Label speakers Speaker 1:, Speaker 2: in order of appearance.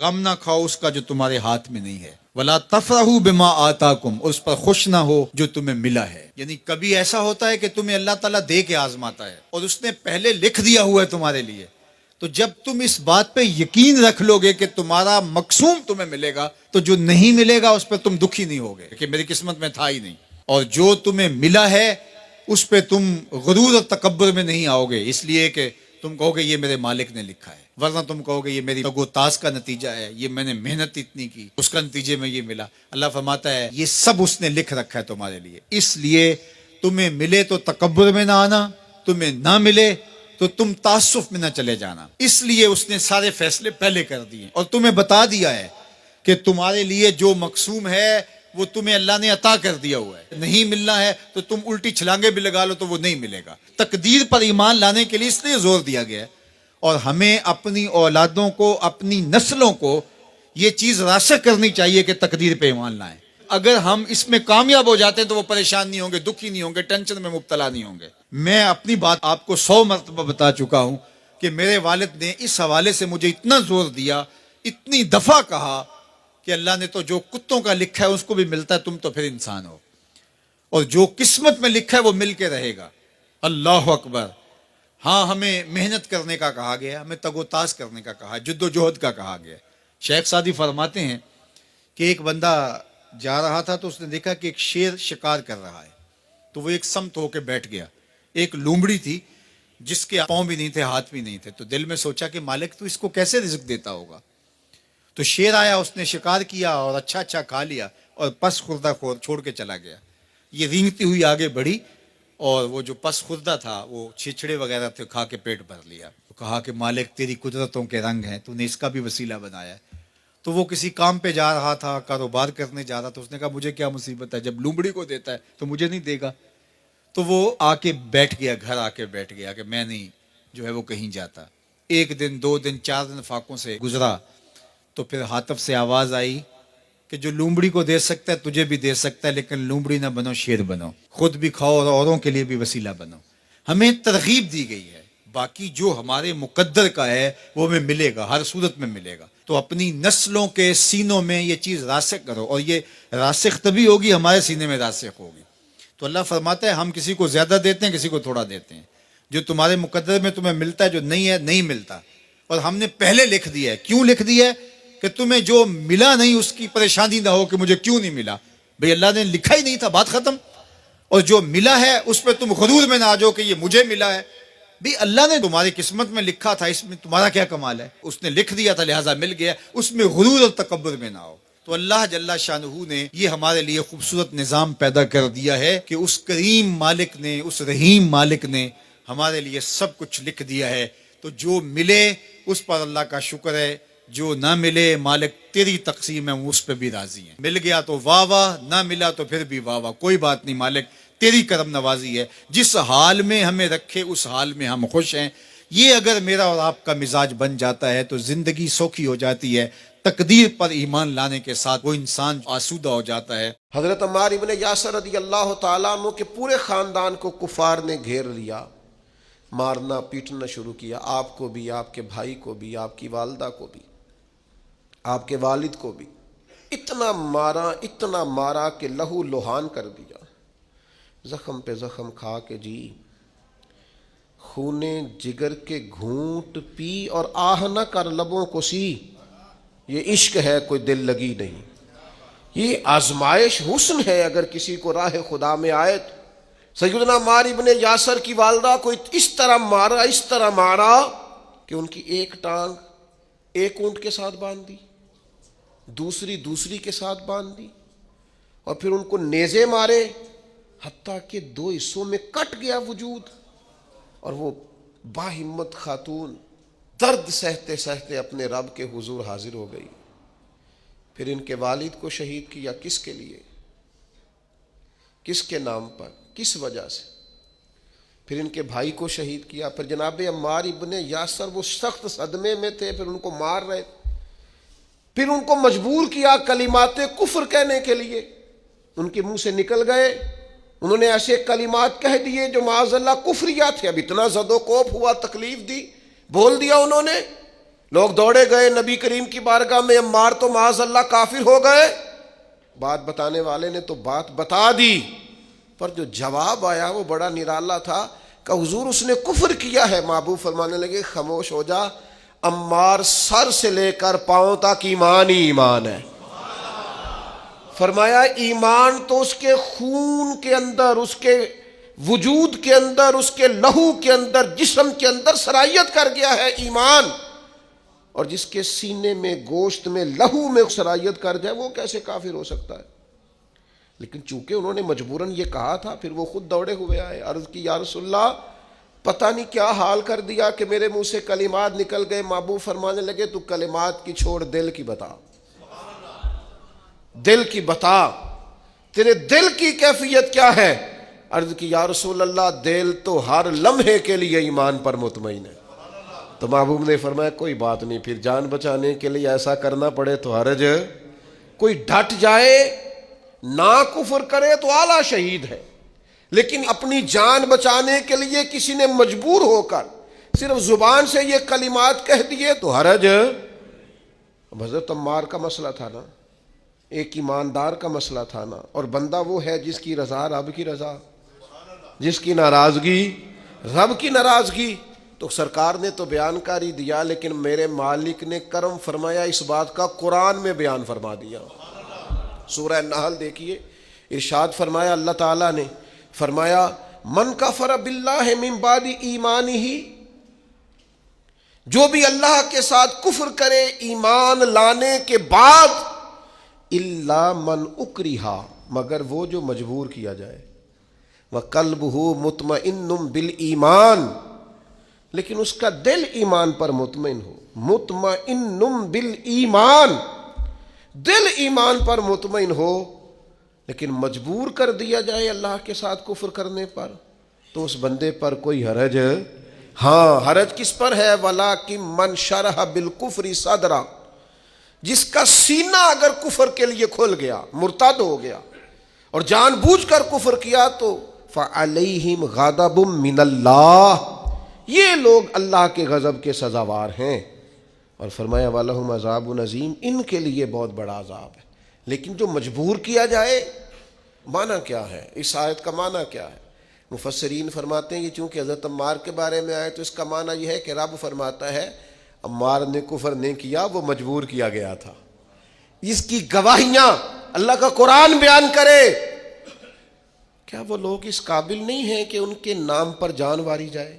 Speaker 1: غم نہ کھاؤ اس کا جو تمہارے ہاتھ میں نہیں ہے، ولا تفرحوا بما آتاکم، اس پر خوش نہ ہو جو تمہیں ملا ہے۔ یعنی کبھی ایسا ہوتا ہے کہ تمہیں اللہ تعالیٰ دے کے آزماتا ہے اور اس نے پہلے لکھ دیا ہوا ہے تمہارے لیے، تو جب تم اس بات پہ یقین رکھ لو گے کہ تمہارا مقصوم تمہیں ملے گا، تو جو نہیں ملے گا اس پہ تم دکھی نہیں ہوگے کہ میری قسمت میں تھا ہی نہیں، اور جو تمہیں ملا ہے اس پہ تم غرور اور تکبر میں نہیں آؤ گے، اس لیے کہ تم کہو گے یہ میرے مالک نے لکھا ہے، ورنہ تم کہو گے یہ میری تگ و تاز کا نتیجہ ہے، یہ میں نے محنت اتنی کی، اس کا نتیجے میں یہ ملا۔ اللہ فرماتا ہے یہ سب اس نے لکھ رکھا ہے تمہارے لیے، اس لیے تمہیں ملے تو تکبر میں نہ آنا، تمہیں نہ ملے تو تم تعصف میں نہ چلے جانا۔ اس لیے اس نے سارے فیصلے پہلے کر دیے اور تمہیں بتا دیا ہے کہ تمہارے لیے جو مقسوم ہے وہ تمہیں اللہ نے عطا کر دیا ہوا ہے، نہیں ملنا ہے تو تم الٹی چھلانگے بھی لگا لو تو وہ نہیں ملے گا۔ تقدیر پر ایمان لانے کے لیے اس لیے زور دیا گیا ہے، اور ہمیں اپنی اولادوں کو، اپنی نسلوں کو یہ چیز راسخ کرنی چاہیے کہ تقدیر پہ ایمان لائیں۔ اگر ہم اس میں کامیاب ہو جاتے ہیں تو وہ پریشان نہیں ہوں گے، دکھی نہیں ہوں گے، ٹینشن میں مبتلا نہیں ہوں گے۔ میں اپنی بات آپ کو 100 مرتبہ بتا چکا ہوں کہ میرے والد نے اس حوالے سے مجھے اتنا زور دیا، اتنی دفعہ کہا کہ اللہ نے تو جو کتوں کا لکھا ہے اس کو بھی ملتا ہے، تم تو پھر انسان ہو، اور جو قسمت میں لکھا ہے وہ مل کے رہے گا۔ اللہ اکبر۔ ہاں، ہمیں محنت کرنے کا کہا گیا، ہمیں تگ و تاز کرنے کا کہا، جد و جہد کا کہا گیا۔ شیخ سعدی فرماتے ہیں کہ ایک بندہ جا رہا تھا تو اس نے دیکھا کہ ایک شیر شکار کر رہا ہے، تو وہ ایک سمت ہو کے بیٹھ گیا۔ ایک لومڑی تھی جس کے پاؤں بھی نہیں تھے، ہاتھ بھی نہیں تھے، تو دل میں سوچا کہ مالک تو اس کو کیسے رزق دیتا ہوگا۔ تو شیر آیا، اس نے شکار کیا اور اچھا اچھا کھا لیا اور پس خوردہ چھوڑ کے چلا گیا۔ یہ رینگتی ہوئی آگے بڑھی اور وہ جو پس خوردہ تھا وہ چھچڑے وغیرہ تھے، کھا کے پیٹ بھر لیا۔ تو کہا کہ مالک تیری قدرتوں کے رنگ ہیں، تو نے اس کا بھی وسیلہ بنایا ہے۔ تو وہ کسی کام پہ جا رہا تھا، کاروبار کرنے جا رہا تھا، اس نے کہا مجھے کیا مصیبت ہے، جب لومڑی کو دیتا ہے تو مجھے نہیں دے گا۔ تو وہ آ کے بیٹھ گیا، گھر آ کے بیٹھ گیا کہ میں نہیں جو ہے وہ کہیں جاتا۔ ایک دن، 2 دن، 4 دن فاقوں سے گزرا، تو پھر ہاتف سے آواز آئی کہ جو لومڑی کو دے سکتا ہے تجھے بھی دے سکتا ہے، لیکن لومڑی نہ بنو، شیر بنو، خود بھی کھاؤ اور اوروں کے لیے بھی وسیلہ بنو۔ ہمیں ترغیب دی گئی ہے، باقی جو ہمارے مقدر کا ہے وہ ہمیں ملے گا، ہر صورت میں ملے گا۔ تو اپنی نسلوں کے سینوں میں یہ چیز راسخ کرو، اور یہ راسخ تبھی ہوگی ہمارے سینے میں راسخ ہوگی۔ تو اللہ فرماتا ہے ہم کسی کو زیادہ دیتے ہیں، کسی کو تھوڑا دیتے ہیں، جو تمہارے مقدر میں تمہیں ملتا ہے، جو نہیں ہے نہیں ملتا، اور ہم نے پہلے لکھ دیا ہے۔ کیوں لکھ دیا ہے؟ کہ تمہیں جو ملا نہیں اس کی پریشانی نہ ہو کہ مجھے کیوں نہیں ملا، بھئی اللہ نے لکھا ہی نہیں تھا، بات ختم۔ اور جو ملا ہے اس پہ تم غرور میں نہ آ جاؤ کہ یہ مجھے ملا ہے، بھی اللہ نے تمہاری قسمت میں لکھا تھا، اس میں تمہارا کیا کمال ہے، اس نے لکھ دیا تھا لہٰذا مل گیا، اس میں غرور اور تکبر میں نہ آؤ۔ تو اللہ جل شانہ نے یہ ہمارے لیے خوبصورت نظام پیدا کر دیا ہے کہ اس کریم مالک نے، اس رحیم مالک نے ہمارے لیے سب کچھ لکھ دیا ہے۔ تو جو ملے اس پر اللہ کا شکر ہے، جو نہ ملے مالک تیری تقسیم ہے، اس پہ بھی راضی ہیں۔ مل گیا تو واہ واہ، نہ ملا تو پھر بھی واہ واہ، کوئی بات نہیں، مالک تیری کرم نوازی ہے، جس حال میں ہمیں رکھے اس حال میں ہم خوش ہیں۔ یہ اگر میرا اور آپ کا مزاج بن جاتا ہے تو زندگی سوکھی ہو جاتی ہے۔ تقدیر پر ایمان لانے کے ساتھ وہ انسان آسودہ ہو جاتا ہے۔
Speaker 2: حضرت عمار ابن یاسر رضی اللہ تعالیٰ عنہ کے پورے خاندان کو کفار نے گھیر لیا، مارنا پیٹنا شروع کیا، آپ کو بھی، آپ کے بھائی کو بھی، آپ کی والدہ کو بھی، آپ کے والد کو بھی، اتنا مارا کہ لہو لہان کر دیا، زخم پہ زخم کھا کے جی خونے جگر کے گھونٹ پی اور آہ نہ کر لبوں کو سی، یہ عشق ہے کوئی دل لگی نہیں، یہ آزمائش حسن ہے اگر کسی کو راہ خدا میں آئے تو۔ سیدنا عمار ابن یاسر کی والدہ کو اس طرح مارا کہ ان کی ایک ٹانگ ایک اونٹ کے ساتھ باندھ دی، دوسری کے ساتھ باندھ دی، اور پھر ان کو نیزے مارے حتیٰ کہ 2 حصوں میں کٹ گیا وجود، اور وہ باہمت خاتون درد سہتے سہتے اپنے رب کے حضور حاضر ہو گئی۔ پھر ان کے والد کو شہید کیا، کس کے لیے، کس کے نام پر، کس وجہ سے؟ پھر ان کے بھائی کو شہید کیا۔ پھر جناب عمار ابن یاسر وہ سخت صدمے میں تھے، پھر ان کو مار رہے تھے، پھر ان کو مجبور کیا کلمات کفر کہنے کے لیے، ان کے منہ سے نکل گئے، انہوں نے ایسے کلمات کہہ دیے جو معاذ اللہ کفریہ تھے۔ اب اتنا زد و کوف ہوا، تکلیف دی، بول دیا انہوں نے، لوگ دوڑے گئے نبی کریم کی بارگاہ میں، عمار تو معاذ اللہ کافر ہو گئے. بات بتانے والے نے تو بات بتا دی، پر جو جواب آیا وہ بڑا نرالا تھا کہ حضور اس نے کفر کیا ہے. محبوب فرمانے لگے خاموش ہو جا، عمار سر سے لے کر پاؤں تک ایمان ہی ایمان ہے. فرمایا ایمان تو اس کے خون کے اندر، اس کے وجود کے اندر، اس کے لہو کے اندر، جسم کے اندر سرایت کر گیا ہے ایمان. اور جس کے سینے میں، گوشت میں، لہو میں سرایت کر جائے وہ کیسے کافر ہو سکتا ہے؟ لیکن چونکہ انہوں نے مجبوراً یہ کہا تھا، پھر وہ خود دوڑے ہوئے آئے. عرض کی یا رسول اللہ پتہ نہیں کیا حال کر دیا کہ میرے منہ سے کلمات نکل گئے. محبوب فرمانے لگے تو کلمات کی چھوڑ، دل کی بتا، دل کی بتا، تیرے دل کی کیفیت کیا ہے؟ عرض کی یا رسول اللہ دل تو ہر لمحے کے لیے ایمان پر مطمئن ہے. تو محبوب نے فرمایا کوئی بات نہیں، پھر جان بچانے کے لیے ایسا کرنا پڑے تو حرج. کوئی ڈٹ جائے نہ کفر کرے تو اعلیٰ شہید ہے، لیکن اپنی جان بچانے کے لیے کسی نے مجبور ہو کر صرف زبان سے یہ کلمات کہہ دیے تو حرج. حضرت عمار کا مسئلہ تھا نا، ایک ایماندار کا مسئلہ تھا نا، اور بندہ وہ ہے جس کی رضا رب کی رضا، جس کی ناراضگی رب کی ناراضگی. تو سرکار نے تو بیان کاری دیا، لیکن میرے مالک نے کرم فرمایا اس بات کا قرآن میں بیان فرما دیا. سورہ نحل دیکھیے، ارشاد فرمایا اللہ تعالیٰ نے، فرمایا من کفر باللہ من بعد ایمانہ، جو بھی اللہ کے ساتھ کفر کرے ایمان لانے کے بعد، الا من اکرہ، مگر وہ جو مجبور کیا جائے، وقلبہ مطمئن بالایمان، لیکن اس کا دل ایمان پر مطمئن ہو. مطمئن بالایمان، دل ایمان پر مطمئن ہو، لیکن مجبور کر دیا جائے اللہ کے ساتھ کفر کرنے پر، تو اس بندے پر کوئی حرج. ہاں حرج کس پر ہے؟ وَلَٰكِن مَّن شَرَحَ بِالْكُفْرِ صَدْرًا، جس کا سینہ اگر کفر کے لیے کھل گیا، مرتد ہو گیا اور جان بوجھ کر کفر کیا، تو فَعَلَيْهِمْ غَضَبٌ مِّنَ اللَّهِ، یہ لوگ اللہ کے غضب کے سزاوار ہیں. اور فرمایا وَلَهُمْ عَذَابٌ عَظِيمٌ، ان کے لیے بہت بڑا عذاب ہے. لیکن جو مجبور کیا جائے، معنی کیا ہے؟ اس آیت کا معنی کیا ہے؟ مفسرین فرماتے ہیں یہ چونکہ حضرت عمار کے بارے میں آئے تو اس کا معنی یہ ہے کہ رب فرماتا ہے عمار نے کفر نہیں کیا، وہ مجبور کیا گیا تھا. اس کی گواہیاں اللہ کا قرآن بیان کرے. کیا وہ لوگ اس قابل نہیں ہیں کہ ان کے نام پر جان واری جائے؟